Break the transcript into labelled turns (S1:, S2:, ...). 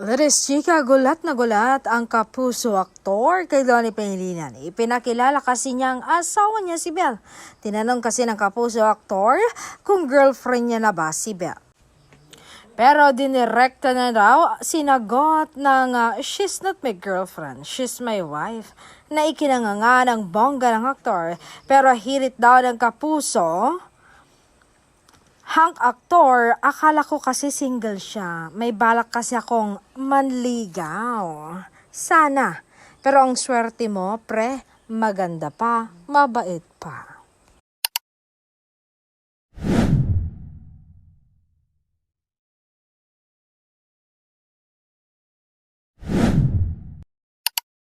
S1: Laris chika, gulat na gulat ang kapuso aktor kay Loni Pangilinan. Ipinakilala kasi niya ang asawa niya si Belle. Tinanong kasi ng kapuso aktor kung girlfriend niya na ba si Belle. Pero dinirekta na daw sinagot ng she's not my girlfriend, she's my wife, na ikinanganga ng bongga ng aktor. Pero hirit daw ng kapuso Hank aktor, akala ko kasi single siya. May balak kasi akong manligaw. Sana. Pero ang swerte mo, pre, maganda pa, mabait pa.